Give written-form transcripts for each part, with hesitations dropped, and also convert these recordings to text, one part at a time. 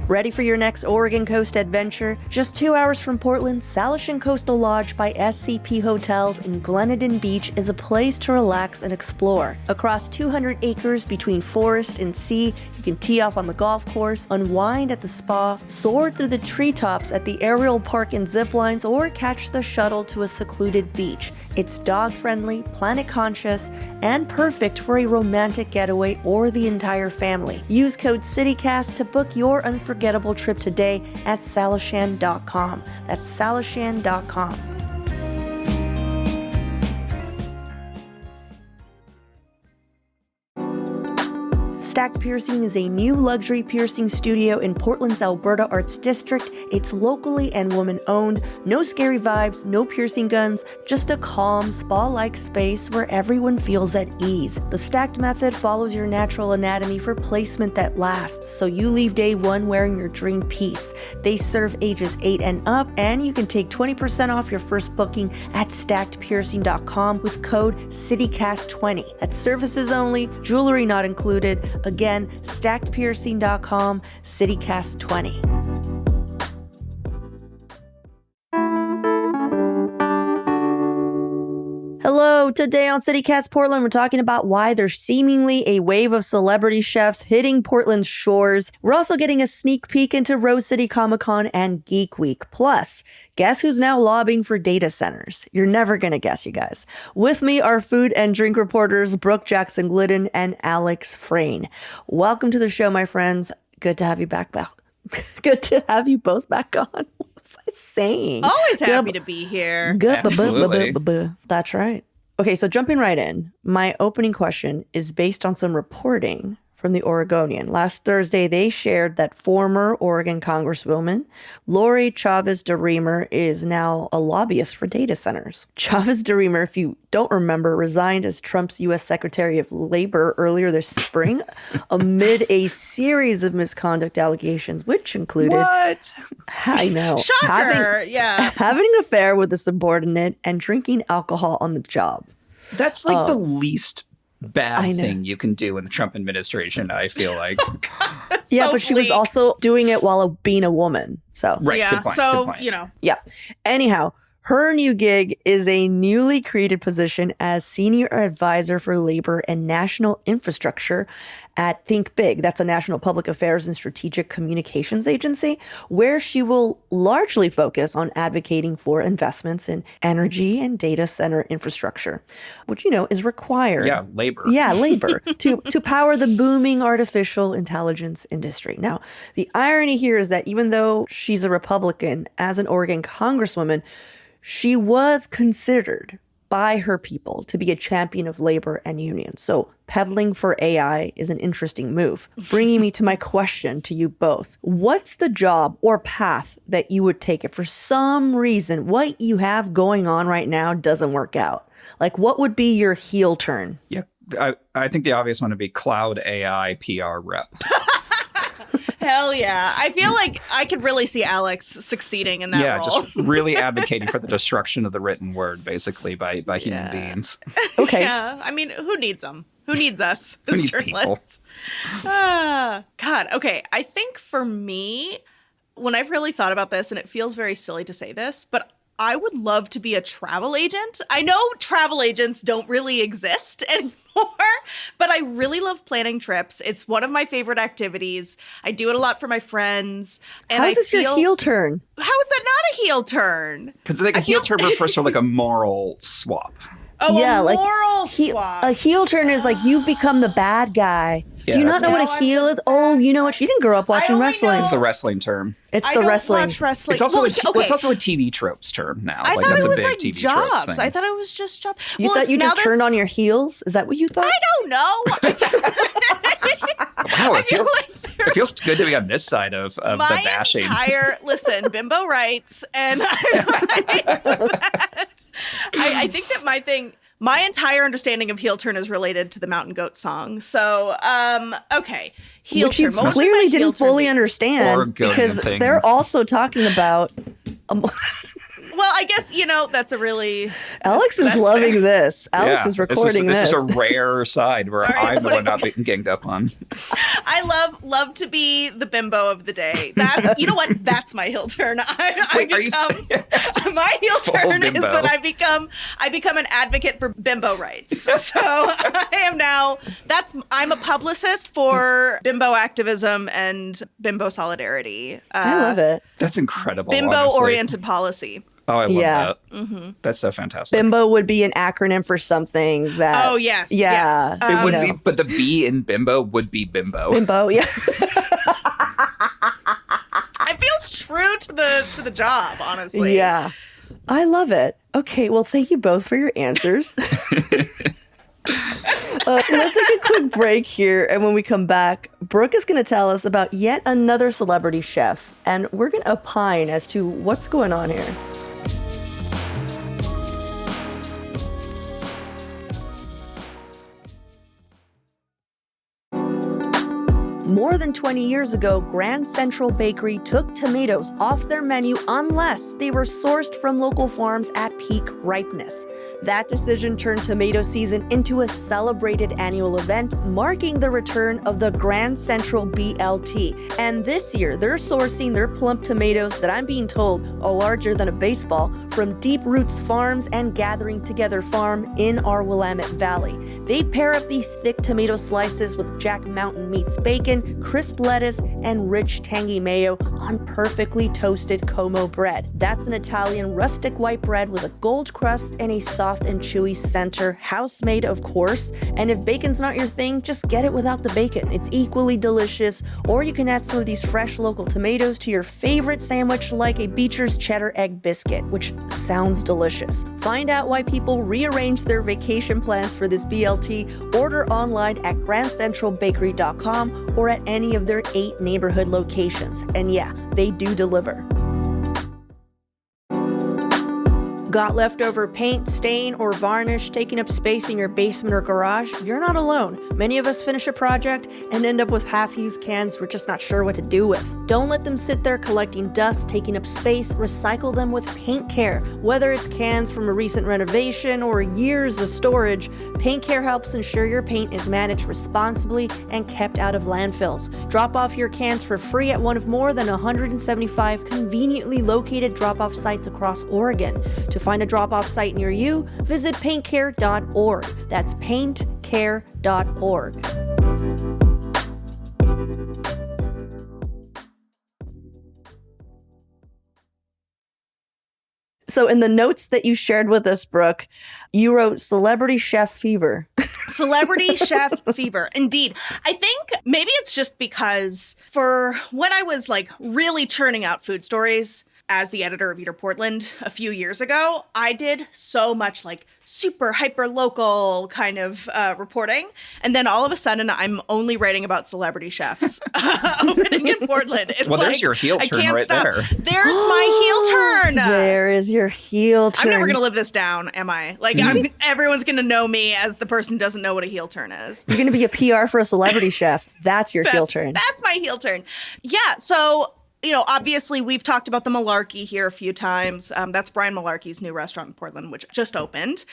Ready for your next Oregon Coast adventure? Just 2 hours from Portland, Salishan Coastal Lodge by SCP Hotels in Glenadin Beach is a place to relax and explore. Across 200 acres between forest and sea, you can tee off on the golf course, unwind at the spa, soar through the treetops at the aerial park and zip lines, or catch the shuttle to a secluded beach. It's dog-friendly, planet-conscious, and perfect for a romantic getaway or the entire family. Use code CITYCAST to book your unforgettable trip today at salishan.com. That's salishan.com. Stacked Piercing is a new luxury piercing studio in Portland's Alberta Arts District. It's locally and woman-owned. No scary vibes, no piercing guns, just a calm, spa-like space where everyone feels at ease. The Stacked method follows your natural anatomy for placement that lasts, so you leave day one wearing your dream piece. They serve ages 8 and up, and you can take 20% off your first booking at stackedpiercing.com with code CITYCAST20. That's services only, jewelry not included. Again, stackedpiercing.com, CityCast20. Hello, today on CityCast Portland, we're talking about why there's seemingly a wave of celebrity chefs hitting Portland's shores. We're also getting a sneak peek into Rose City Comic Con and Geek Week. Plus, guess who's now lobbying for data centers? You're never going to guess, you guys. With me are food and drink reporters Brooke, Jackson-Glidden, and Alex Frane. Welcome to the show, my friends. Good to have you back. Good to have you both back on. What was I saying? Always happy to be here. Absolutely. That's right. Okay, so jumping right in, my opening question is based on some reporting from the Oregonian. Last Thursday, they shared that former Oregon Congresswoman Lori Chavez DeRemer is now a lobbyist for data centers. Chavez DeRemer, if you don't remember, resigned as Trump's U.S. Secretary of Labor earlier this spring amid a series of misconduct allegations, which included... What? I know. Shocker, having an affair with a subordinate and drinking alcohol on the job. That's like the least bad thing you can do in the Trump administration, I feel like. Yeah, so but she was also doing it while being a woman. So right, yeah, good point, so, good point. you know. Yeah. Anyhow, her new gig is a newly created position as Senior Advisor for Labor and National Infrastructure at Think Big. That's a national public affairs and strategic communications agency, where she will largely focus on advocating for investments in energy and data center infrastructure, which, you know, is required. Yeah, labor. Yeah, labor to power the booming artificial intelligence industry. Now, the irony here is that even though she's a Republican, as an Oregon Congresswoman, she was considered by her people to be a champion of labor and unions. So peddling for AI is an interesting move. Bringing me to my question to you both. What's the job or path that you would take if for some reason what you have going on right now doesn't work out? Like, what would be your heel turn? Yeah, I think the obvious one would be cloud AI PR rep. Hell yeah. I feel like I could really see Alex succeeding in that role. Just really advocating for the destruction of the written word, basically, by human beings. Okay. Yeah. I mean, who needs them? Who needs us Who as needs journalists? God. Okay. I think for me, when I've really thought about this, and it feels very silly to say this, but I would love to be a travel agent. I know travel agents don't really exist anymore, but I really love planning trips. It's one of my favorite activities. I do it a lot for my friends. And How is this your heel turn? How is that not a heel turn? Because like a heel turn refers to like a moral swap. Oh, Yeah, a like, moral swap. A heel turn is like you've become the bad guy. Yeah, Do you not that's know what a heel is? Oh, you know what? She didn't grow up watching only wrestling. know- It's the wrestling term. It's I the don't wrestling. watch wrestling. It's also Well, it's also a TV tropes term now. I like thought that's it was a big like TV tropes jobs. thing. I thought it was just jobs. You thought you just turned on your heels? Is that what you thought? I don't know. Wow, I feel like it feels good to be on this side of the bashing. Listen, Bimbo writes, and I think that my entire understanding of heel turn is related to the Mountain Goat song. So, okay. Heel Which you turn. Most of clearly my heel didn't turn fully be- understand Oregonian because thing. they're also talking about... What Well, I guess, that's a really... Alex is loving this. Alex is recording this. This is a rare side where Sorry, I'm the one not being ganged up on. I love to be the bimbo of the day. That's, you know what? That's my heel turn. My heel turn is that I become an advocate for bimbo rights. So I am now, I'm a publicist for bimbo activism and bimbo solidarity. I love it. That's incredible. Bimbo-oriented policy. Oh, I love that. Mm-hmm. That's so fantastic. Bimbo would be an acronym for something that... Oh, yes. Yeah. Yes. It would be, but the B in bimbo would be bimbo. Bimbo, yeah. It feels true to the job, honestly. Yeah. I love it. Okay, well, thank you both for your answers. Let's take a quick break here, and when we come back, Brooke is going to tell us about yet another celebrity chef, and we're going to opine as to what's going on here. More than 20 years ago, Grand Central Bakery took tomatoes off their menu unless they were sourced from local farms at peak ripeness. That decision turned tomato season into a celebrated annual event, marking the return of the Grand Central BLT. And this year, they're sourcing their plump tomatoes that I'm being told are larger than a baseball from Deep Roots Farms and Gathering Together Farm in our Willamette Valley. They pair up these thick tomato slices with Jack Mountain Meats bacon, crisp lettuce, and rich tangy mayo on perfectly toasted Como bread. That's an Italian rustic white bread with a gold crust and a soft and chewy center, house-made of course. And if bacon's not your thing, just get it without the bacon. It's equally delicious. Or you can add some of these fresh local tomatoes to your favorite sandwich like a Beecher's cheddar egg biscuit, which sounds delicious. Find out why people rearrange their vacation plans for this BLT. Order online at grandcentralbakery.com or at any of their 8 neighborhood locations. And yeah, they do deliver. Got leftover paint, stain, or varnish taking up space in your basement or garage? You're not alone. Many of us finish a project and end up with half-used cans we're just not sure what to do with. Don't let them sit there collecting dust, taking up space. Recycle them with Paint Care. Whether it's cans from a recent renovation or years of storage, Paint Care helps ensure your paint is managed responsibly and kept out of landfills. Drop off your cans for free at one of more than 175 conveniently located drop-off sites across Oregon. To find a drop-off site near you, visit paintcare.org. That's paintcare.org. So in the notes that you shared with us, Brooke, you wrote celebrity chef fever. Celebrity chef fever. Indeed. I think maybe it's just because for when I was like really churning out food stories as the editor of Eater Portland a few years ago, I did so much like super hyper local kind of reporting. And then all of a sudden I'm only writing about celebrity chefs opening in Portland. It's well, there's your heel turn right there. There's my heel turn. There is your heel turn. I'm never going to live this down, am I? Like everyone's going to know me as the person who doesn't know what a heel turn is. You're going to be a PR for a celebrity chef. That's your heel turn. That's my heel turn. Yeah. So, obviously we've talked about the Malarkey here a few times. That's Brian Malarkey's new restaurant in Portland, which just opened.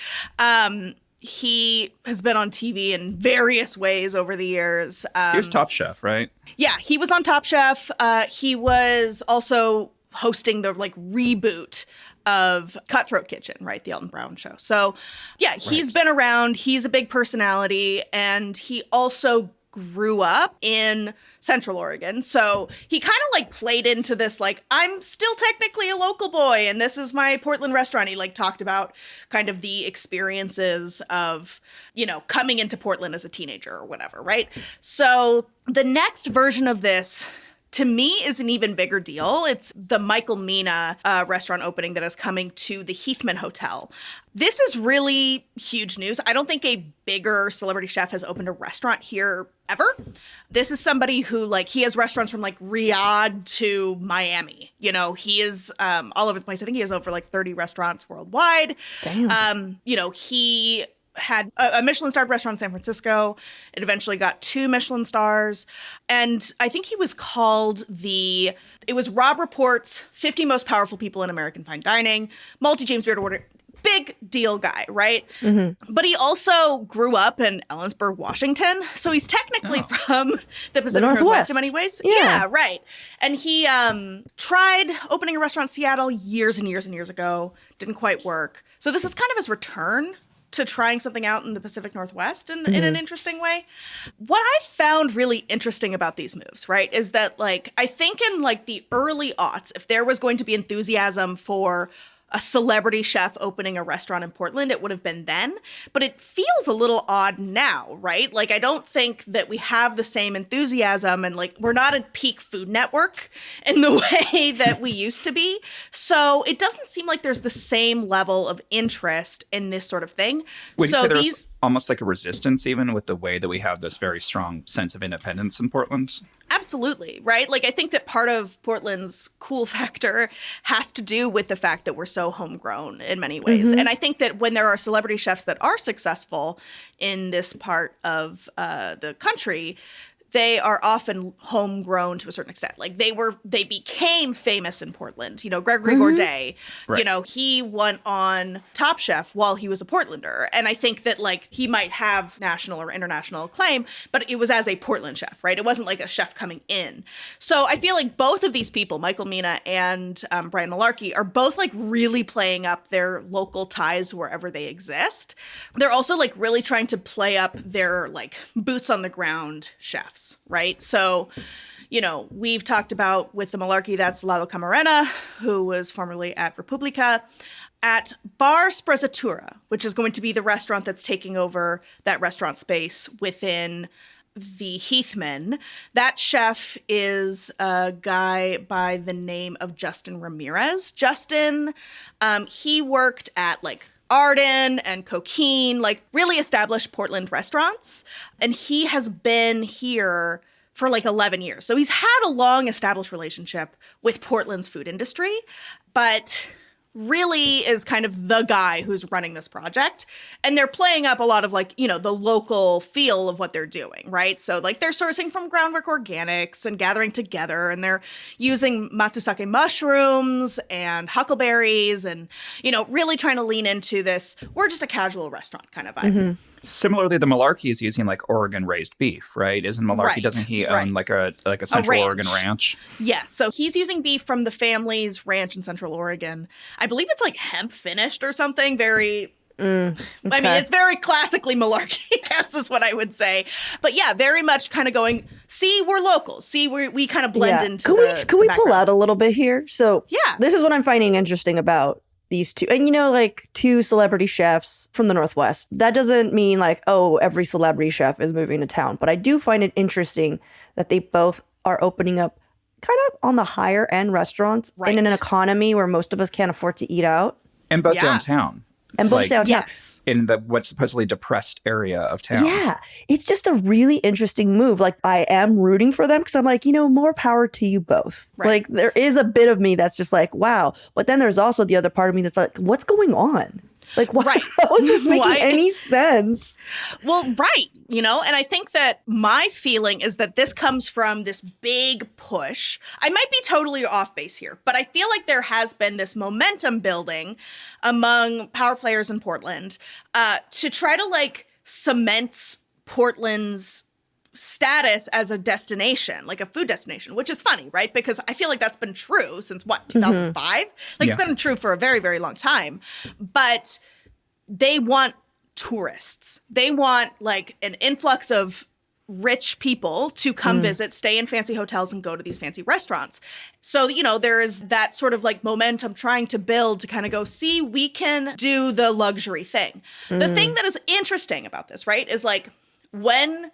He has been on TV in various ways over the years. He was Top Chef, right? Yeah, he was on Top Chef. He was also hosting the reboot of Cutthroat Kitchen, right? The Elton Brown show. So yeah, he's been around. He's a big personality, and he also grew up in Central Oregon. So he kind of played into this, I'm still technically a local boy and this is my Portland restaurant. He talked about kind of the experiences of, coming into Portland as a teenager or whatever, right? So the next version of this, to me, is an even bigger deal. It's the Michael Mina restaurant opening that is coming to the Heathman Hotel. This is really huge news. I don't think a bigger celebrity chef has opened a restaurant here ever. This is somebody who he has restaurants from Riyadh to Miami. He is all over the place. I think he has over 30 restaurants worldwide. Damn. He had a Michelin-starred restaurant in San Francisco. It eventually got 2 Michelin stars. And I think he was called it was Rob Report's 50 Most Powerful People in American Fine Dining, multi-James Beard Award, big deal guy, right? But he also grew up in Ellensburg, Washington. So he's technically from the Pacific Northwest in many ways. Yeah, right. And he tried opening a restaurant in Seattle years and years and years ago. Didn't quite work. So this is kind of his return to trying something out in the Pacific Northwest in an interesting way. What I found really interesting about these moves, right, is that, like, I think in, like, the early aughts, if there was going to be enthusiasm for a celebrity chef opening a restaurant in Portland, it would have been then. But it feels a little odd now, right? Like, I don't think that we have the same enthusiasm, and, like, we're not a peak Food Network in the way that we used to be. So it doesn't seem like there's the same level of interest in this sort of thing. Would you say there's almost like a resistance even with the way that we have this very strong sense of independence in Portland? Absolutely, right? Like, I think that part of Portland's cool factor has to do with the fact that we're so homegrown in many ways. And I think that when there are celebrity chefs that are successful in this part of the country, they are often homegrown to a certain extent. Like, they became famous in Portland. You know, Gregory Gourdet, right. You know, he went on Top Chef while he was a Portlander. And I think that, like, he might have national or international acclaim, but it was as a Portland chef, right? It wasn't like a chef coming in. So I feel like both of these people, Michael Mina and Brian Malarkey, are both, like, really playing up their local ties wherever they exist. They're also, like, really trying to play up their, like, boots on the ground chefs. Right. So, you know, we've talked about with the Malarkey, that's Lalo Camarena, who was formerly at Repubblica, at Bar Sprezzatura, which is going to be the restaurant that's taking over that restaurant space within the Heathman. That chef is a guy by the name of Justin Ramirez. Justin, he worked at, like, Arden and Coquine, like, really established Portland restaurants. And he has been here for, like, 11 years. So he's had a long established relationship with Portland's food industry, but really is kind of the guy who's running this project. And they're playing up a lot of, like, you know, the local feel of what they're doing, right? So, like, they're sourcing from Groundwork Organics and gathering together, and they're using matsusake mushrooms and huckleberries and, you know, really trying to lean into this, we're just a casual restaurant kind of vibe. Similarly, the Malarkey is using, like, Oregon raised beef, right? Isn't Malarkey, Right, doesn't he own right. like a Central Oregon ranch. ranch? Yes. So he's using beef from the family's ranch in Central Oregon. I believe it's, like, hemp finished or something. Very, I mean, it's very classically Malarkey, I guess is what I would say. But yeah, very much kind of going, see, we're local. See, we kind of blend into Can we pull out a little bit here? So Yeah. this is what I'm finding interesting about these two. And, you know, like, 2 celebrity chefs from the Northwest. That doesn't mean, like, oh, every celebrity chef is moving to town. But I do find it interesting that they both are opening up kind of on the higher end restaurants in an economy where most of us can't afford to eat out. And both downtown. And both Like, downtown. Yes. In the what's supposedly depressed area of town. Yeah, it's just a really interesting move. Like, I am rooting for them because I'm like, you know, more power to you both. Right. Like, there is a bit of me that's just like, wow. But then there's also the other part of me that's like, what's going on? Like, why? Right. How is this making Why? any sense? Well, right. You know, and I think that my feeling is that this comes from this big push. I might be totally off base here, but I feel like there has been this momentum building among power players in Portland to try to, like, cement Portland's status as a destination, like a food destination, which is funny, right? Because I feel like that's been true since 2005? Like, it's been true for a very, very long time. But they want tourists. They want, like, an influx of rich people to come visit, stay in fancy hotels, and go to these fancy restaurants. So, you know, there is that sort of, like, momentum trying to build to kind of go, see, we can do the luxury thing. The thing that is interesting about this, right, is, like, when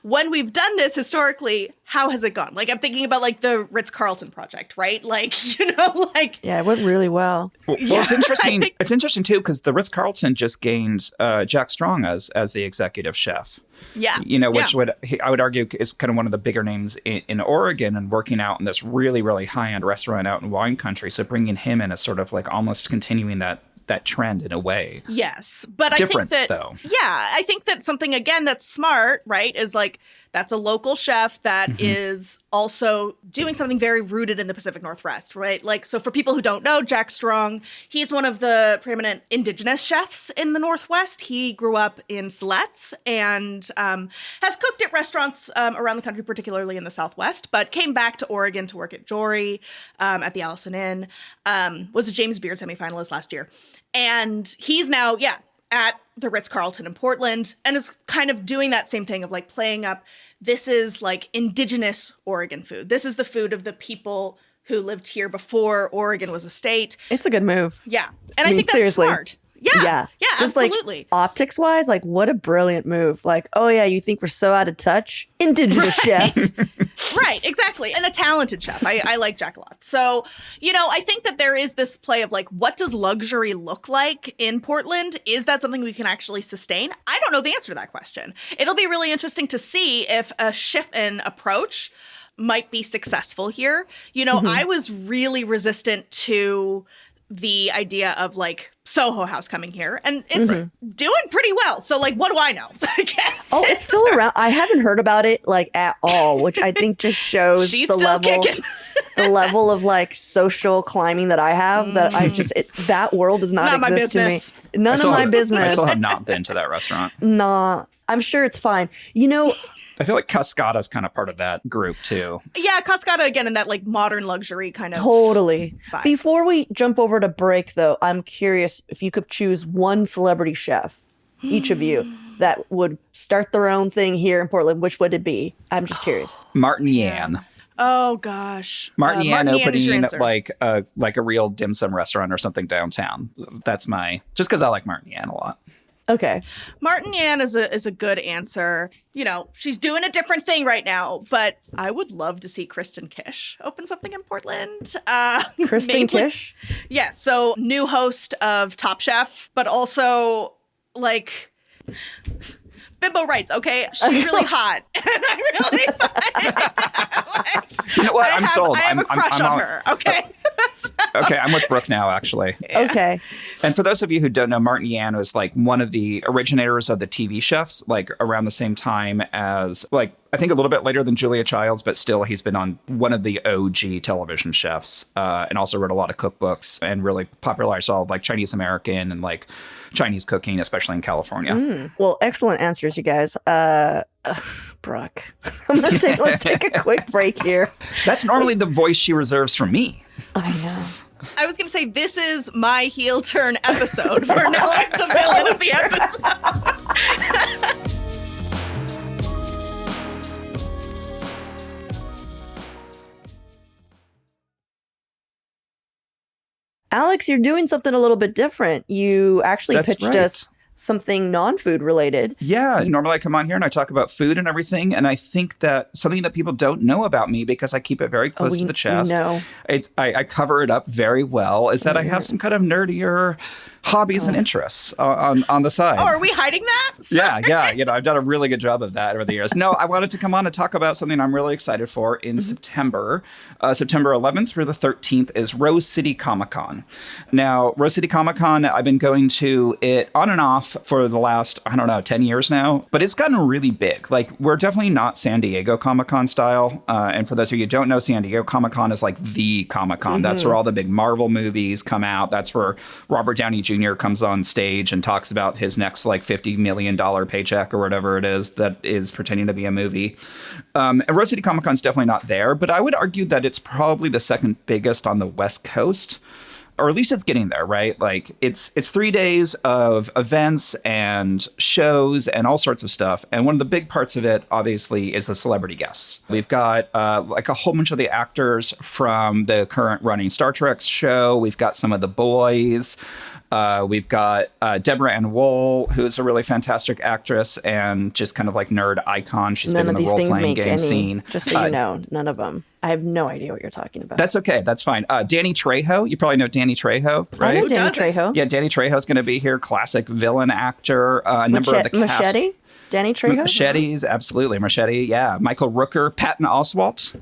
we've done this historically, how has it gone? Like, I'm thinking about, like, the Ritz-Carlton project, right? Like, you know, like... Yeah, it went really well. Well, it's interesting. It's interesting, too, because the Ritz-Carlton just gained Jack Strong as the executive chef. Yeah. You know, which I would argue is kind of one of the bigger names in Oregon and working out in this really, really high-end restaurant out in wine country. So bringing him in is sort of like almost continuing that that trend in a way. Yes, but Different, I think that though. Yeah, I think that something again that's smart, right, is like that's a local chef that is also doing something very rooted in the Pacific Northwest, right? Like, so for people who don't know, Jack Strong, he's one of the preeminent indigenous chefs in the Northwest. He grew up in Siletz and has cooked at restaurants around the country, particularly in the Southwest, but came back to Oregon to work at Jory at the Allison Inn, was a James Beard semifinalist last year. And he's now, at the Ritz-Carlton in Portland and is kind of doing that same thing of like playing up. This is like indigenous Oregon food. This is the food of the people who lived here before Oregon was a state. It's a good move. Yeah. And I think that's seriously. smart. Yeah. Yeah, Just absolutely. Like optics wise, like what a brilliant move. Like, oh yeah, you think we're so out of touch? Indigenous chef. Right, exactly. And a talented chef. I like Jack a lot. So, I think that there is this play of like, what does luxury look like in Portland? Is that something we can actually sustain? I don't know the answer to that question. It'll be really interesting to see if a shift in approach might be successful here. I was really resistant to the idea of like Soho House coming here, and it's doing pretty well. So like, what do I know? I guess. Oh, it's still around. I haven't heard about it like at all, which I think just shows She's the still level, kicking. the level of like social climbing that I have. That I just that world does not Not my exist to me. business. None of my I business. still have not been to that restaurant. Nah, I'm sure it's fine. I feel like Cascada's kind of part of that group too. Yeah, Cascada again in that like modern luxury kind of Totally. vibe. Before we jump over to break, though, I'm curious if you could choose one celebrity chef, each of you, that would start their own thing here in Portland. Which would it be? I'm just curious. Martin Yan. Oh gosh, Martin Yan is your opening answer. like a real dim sum restaurant or something downtown. That's just because I like Martin Yan a lot. Okay. Martin Yan is a good answer. She's doing a different thing right now, but I would love to see Kristen Kish open something in Portland. Kristen maybe- Kish? Yeah, so new host of Top Chef, but also like Bimbo writes, okay, she's really hot, and I really You know what? I'm sold. I have a crush on on her. Okay. Okay, I'm with Brooke now, actually. Okay. And for those of you who don't know, Martin Yan was like one of the originators of the TV chefs, like around the same time as like I think a little bit later than Julia Childs, but still he's been on one of the OG television chefs, and also wrote a lot of cookbooks and really popularized all of like Chinese American and like Chinese cooking, especially in California. Well, excellent answers, you guys. Brooke, let's take a quick break here. That's normally the voice she reserves for me. I know. I was going to say, this is my heel turn episode where now I'm the villain of the episode. Alex, you're doing something a little bit different. You actually That's pitched right. us something non-food related. Yeah, normally I come on here and I talk about food and everything, and I think that something that people don't know about me, because I keep it very close to the chest, know. I cover it up very well, is that I have some kind of nerdier hobbies and interests on the side. Oh, are we hiding that? Yeah. I've done a really good job of that over the years. No, I wanted to come on and talk about something I'm really excited for in September. September 11th through the 13th is Rose City Comic Con. Now, Rose City Comic Con, I've been going to it on and off for the last, 10 years now, but it's gotten really big. Like, we're definitely not San Diego Comic Con style. And for those of you who don't know, San Diego Comic Con is like the Comic Con. That's where all the big Marvel movies come out. That's where Robert Downey Jr. comes on stage and talks about his next like $50 million paycheck or whatever it is that is pretending to be a movie. And Rose City Comic Con is definitely not there, but I would argue that it's probably the second biggest on the West Coast. Or at least it's getting there, right? Like it's 3 days of events and shows and all sorts of stuff. And one of the big parts of it, obviously, is the celebrity guests. We've got like a whole bunch of the actors from the current running Star Trek show. We've got some of the boys. We've got Deborah Ann Woll, who's a really fantastic actress and just kind of like nerd icon. She's None been of in the these things role-playing make game any. scene. Just so you know, none of them. I have no idea what you're talking about. That's okay. That's fine. Danny Trejo. You probably know Danny Trejo, right? I know Danny doesn't? Trejo. Yeah, Danny Trejo's going to be here. Classic villain actor. A number of the cast. Machete? Danny Trejo? Machetes, absolutely. Machete, yeah. Michael Rooker, Patton Oswalt,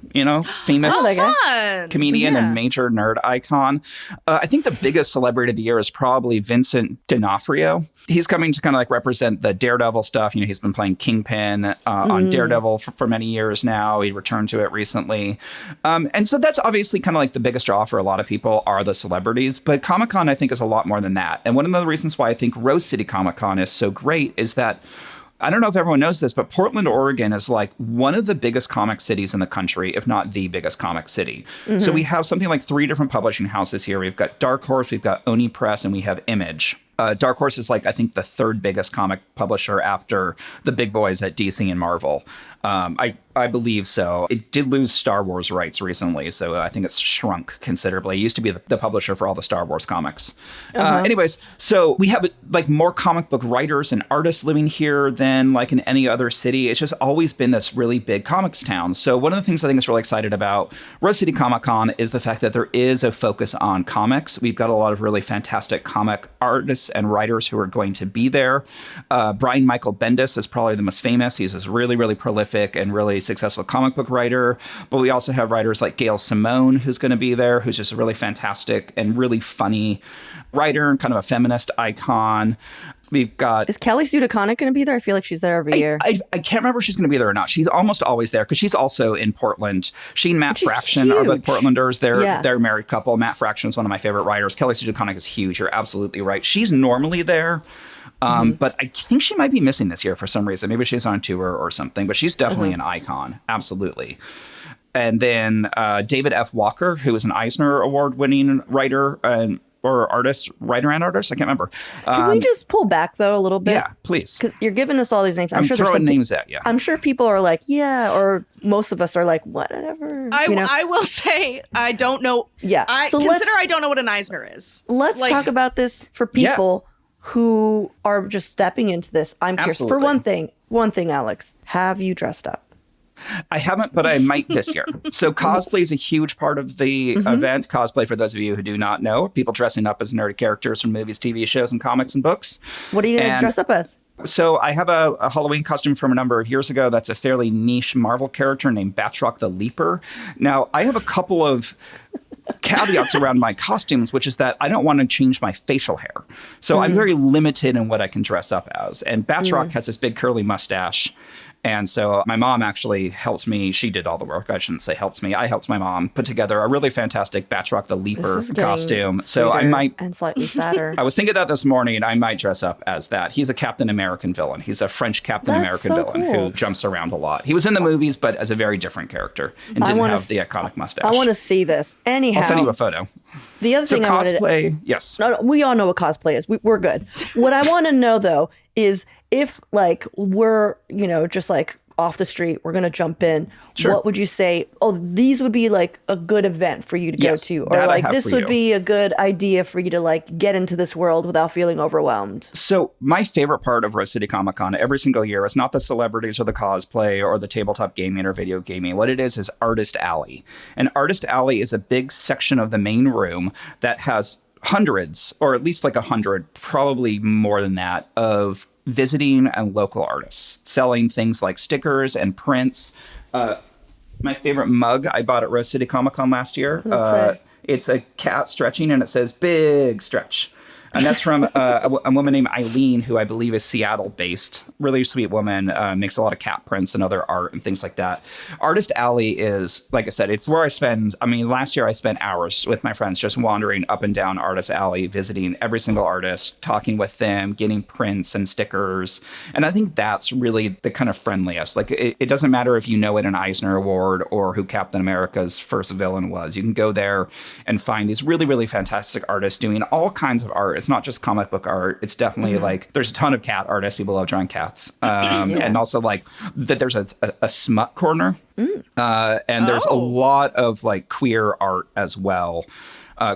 famous Oh, that guy. Fun. comedian Yeah. and major nerd icon. I think the biggest celebrity of the year is probably Vincent D'Onofrio. He's coming to kind of like represent the Daredevil stuff. He's been playing Kingpin on Daredevil for many years now. He returned to it recently. And so that's obviously kind of like the biggest draw for a lot of people are the celebrities. But Comic-Con, I think, is a lot more than that. And one of the reasons why I think Rose City Comic-Con is so great is that I don't know if everyone knows this, but Portland, Oregon is like one of the biggest comic cities in the country, if not the biggest comic city. So we have something like 3 different publishing houses here. We've got Dark Horse, we've got Oni Press, and we have Image. Dark Horse is like, I think, the 3rd biggest comic publisher after the big boys at DC and Marvel. I believe so. It did lose Star Wars rights recently, so I think it's shrunk considerably. It used to be the publisher for all the Star Wars comics. Anyways, so we have like more comic book writers and artists living here than like in any other city. It's just always been this really big comics town. So one of the things I think is really excited about Rose City Comic Con is the fact that there is a focus on comics. We've got a lot of really fantastic comic artists and writers who are going to be there. Brian Michael Bendis is probably the most famous. He's this really, really prolific and really successful comic book writer. But we also have writers like Gail Simone, who's going to be there, who's just a really fantastic and really funny writer and kind of a feminist icon. We've got... Is Kelly Sue DeConnick going to be there? I feel like she's there every year. I can't remember if she's going to be there or not. She's almost always there because she's also in Portland. She and Matt She's Fraction are both huge. Portlanders. Yeah. They're a married couple. Matt Fraction is one of my favorite writers. Kelly Sue DeConnick is huge. You're absolutely right. She's normally there. But I think she might be missing this year for some reason. Maybe she's on tour or something, but she's definitely an icon. Absolutely. And then David F. Walker, who is an Eisner Award-winning writer or artist, writer and artist. I can't remember. Can we just pull back, though, a little bit? Yeah, please. Because you're giving us all these names. I'm sure there's throwing some names at you. I'm sure people are like, yeah, or most of us are like, whatever. I will say I don't know. Yeah. I So I don't know what an Eisner is. Let's Like- talk about this for people who are just stepping into this. I'm curious. For Absolutely. one thing, Alex, have you dressed up? I haven't, but I might this year. So cosplay is a huge part of the event. Cosplay, for those of you who do not know, people dressing up as nerdy characters from movies, TV shows, and comics and books. What are you going to And dress up as? So I have a Halloween costume from a number of years ago. That's a fairly niche Marvel character named Batroc the Leaper. Now, I have a couple of caveats around my costumes, which is that I don't want to change my facial hair. So I'm very limited in what I can dress up as. And Batroc has this big curly mustache. And so my mom actually helped me. She did all the work. I shouldn't say helps me. I helped my mom put together a really fantastic Batroc the Leaper This is getting costume. So I sweeter might... and slightly sadder. I was thinking that this morning. I might dress up as that. He's a Captain American villain. He's a French Captain That's American so villain cool. who jumps around a lot. He was in the movies, but as a very different character and didn't have the iconic mustache. I want to see this. Anyhow, I'll send you a photo. the other So thing I wanted to, cosplay, yes. no, we all know what cosplay is. We're good. What I want to know though is if like we're just like off the street, we're gonna jump in. Sure. What would you say? Oh, these would be like a good event for you to Yes, go to, or that I like have this for would you. be a good idea for you to like get into this world without feeling overwhelmed. So my favorite part of Rose City Comic Con every single year is not the celebrities or the cosplay or the tabletop gaming or video gaming. What it is Artist Alley. And Artist Alley is a big section of the main room that has hundreds, or at least like 100, probably more than that, of visiting and local artists selling things like stickers and prints. My favorite mug I bought at Rose City Comic Con last year. What's it? It's a cat stretching and it says "Big Stretch." And that's from a woman named Eileen, who I believe is Seattle-based. Really sweet woman, makes a lot of cat prints and other art and things like that. Artist Alley is, like I said, it's where last year I spent hours with my friends just wandering up and down Artist Alley, visiting every single artist, talking with them, getting prints and stickers. And I think that's really the kind of friendliest. Like, it doesn't matter if you know it an Eisner Award or who Captain America's first villain was. You can go there and find these really, really fantastic artists doing all kinds of art. It's not just comic book art. It's definitely like there's a ton of cat artists. People love drawing cats. And also like that there's a smut corner. And there's a lot of like queer art as well.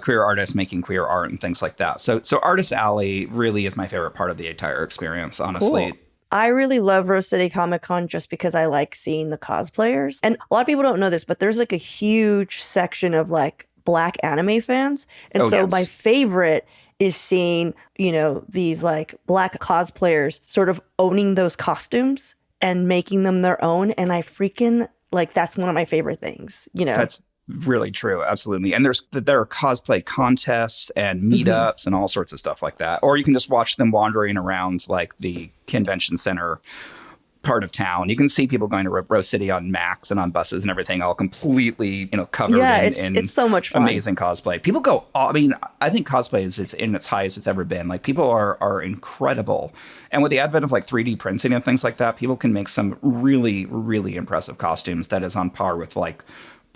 Queer artists making queer art and things like that. So Artist Alley really is my favorite part of the entire experience, honestly. Cool. I really love Rose City Comic Con just because I like seeing the cosplayers. And a lot of people don't know this, but there's like a huge section of like Black anime fans. And Oh, so yes. my favorite is seeing, these like Black cosplayers sort of owning those costumes and making them their own. And I freaking like, that's one of my favorite things, That's really true. Absolutely. And there are cosplay contests and meetups and all sorts of stuff like that. Or you can just watch them wandering around like the convention center part of town. You can see people going to Rose City on Macs and on buses and everything, all completely, covered in it's so much fun. Amazing cosplay. People go, I think cosplay is in its highest it's ever been. Like people are incredible. And with the advent of like 3D printing and things like that, people can make some really, really impressive costumes that is on par with like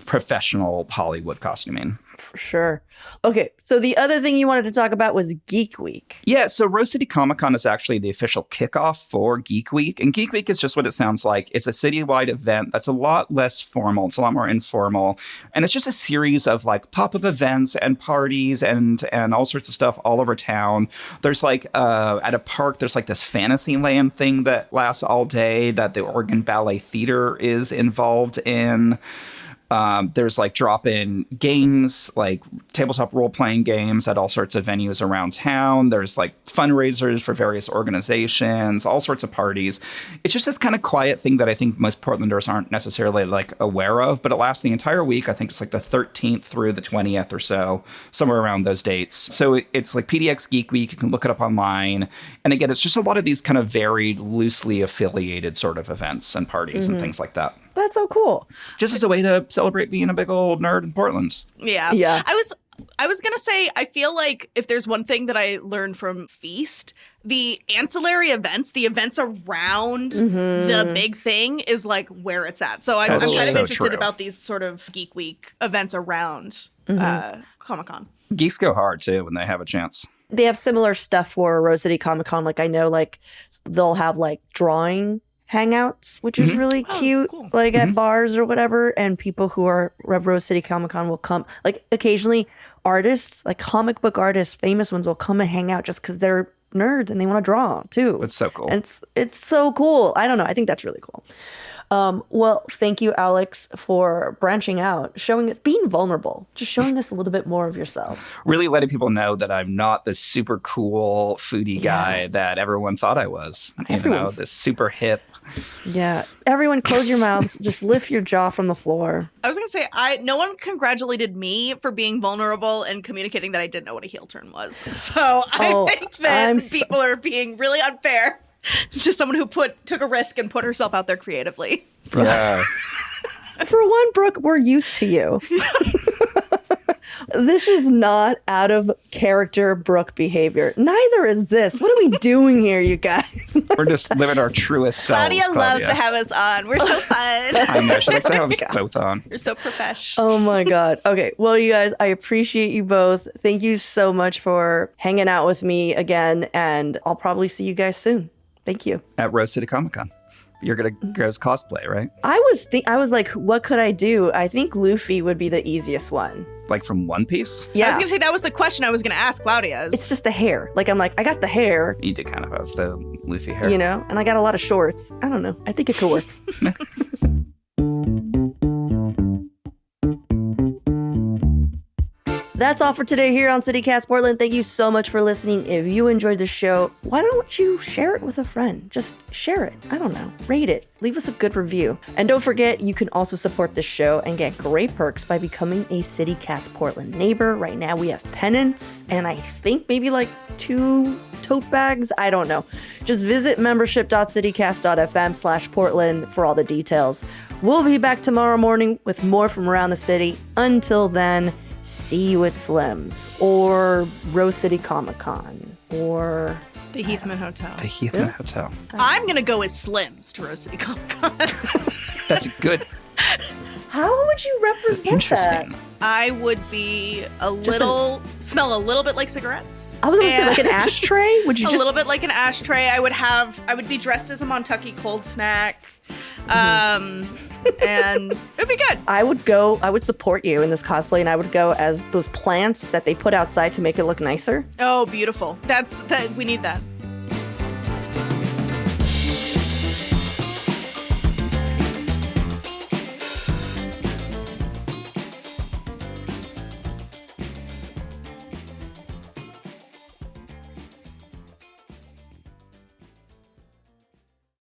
professional Hollywood costuming. For sure. Okay, so the other thing you wanted to talk about was Geek Week. Yeah, so Rose City Comic-Con is actually the official kickoff for Geek Week. And Geek Week is just what it sounds like. It's a citywide event that's a lot less formal. It's a lot more informal. And it's just a series of like pop-up events and parties and all sorts of stuff all over town. There's like, at a park, there's like this Fantasyland thing that lasts all day that the Oregon Ballet Theater is involved in. There's like drop-in games, like tabletop role-playing games at all sorts of venues around town. There's like fundraisers for various organizations, all sorts of parties. It's just this kind of quiet thing that I think most Portlanders aren't necessarily like aware of, but it lasts the entire week. I think it's like the 13th through the 20th or so, somewhere around those dates. So it's like PDX Geek Week. You can look it up online. And again, it's just a lot of these kind of varied, loosely affiliated sort of events and parties and things like that. That's so cool. Just as a way to celebrate being a big old nerd in Portland. Yeah. I was going to say, I feel like if there's one thing that I learned from Feast, the ancillary events, the events around the big thing is like where it's at. So I'm kind of interested about these sort of Geek Week events around Comic-Con. Geeks go hard too when they have a chance. They have similar stuff for Rose City Comic-Con. Like I know like they'll have like drawing hangouts, which is really cute, cool. Like at bars or whatever. And people who are Rose City Comic Con will come, like occasionally artists, like comic book artists, famous ones will come and hang out just because they're nerds and they want to draw too. It's so cool. And it's so cool. I don't know. I think that's really cool. Well, thank you, Alex, for branching out, showing us, being vulnerable, just showing us a little bit more of yourself. Really letting people know that I'm not this super cool foodie guy that everyone thought I was. This super hip. Yeah. Everyone close your mouths. Just lift your jaw from the floor. I was going to say, no one congratulated me for being vulnerable and communicating that I didn't know what a heel turn was. So I think that people are being really unfair to someone who took a risk and put herself out there creatively. So. Yeah. For one, Brooke, we're used to you. This is not out of character Brooke behavior. Neither is this. What are we doing here, you guys? We're just living our truest selves. Claudia loves to have us on. We're so fun. I know. She likes to have us both on. You're so profesh. Oh my God. Okay. Well, you guys, I appreciate you both. Thank you so much for hanging out with me again. And I'll probably see you guys soon. Thank you. At Rose City Comic Con. You're going to go as cosplay, right? I was like, what could I do? I think Luffy would be the easiest one. Like from One Piece? Yeah. I was going to say that was the question I was going to ask Claudia. It's just the hair. Like, I'm like, I got the hair. You do kind of have the Luffy hair. And I got a lot of shorts. I don't know. I think it could work. That's all for today here on CityCast Portland. Thank you so much for listening. If you enjoyed the show, why don't you share it with a friend? Just share it. I don't know. Rate it. Leave us a good review. And don't forget, you can also support this show and get great perks by becoming a CityCast Portland neighbor. Right now we have pennants and I think maybe like 2 tote bags. I don't know. Just visit membership.citycast.fm/Portland for all the details. We'll be back tomorrow morning with more from around the city. Until then, see you at Slim's or Rose City Comic Con or the Heathman Hotel. The Heathman Hotel. I'm going to go as Slim's to Rose City Comic Con. That's good. How would you represent Interesting. that? I would be smell a little bit like cigarettes. I was going to say like an ashtray. Would you a little bit like an ashtray. I would be dressed as a Montucky cold snack. And it'd be good. I would support you in this cosplay and I would go as those plants that they put outside to make it look nicer. Oh, beautiful. We need that.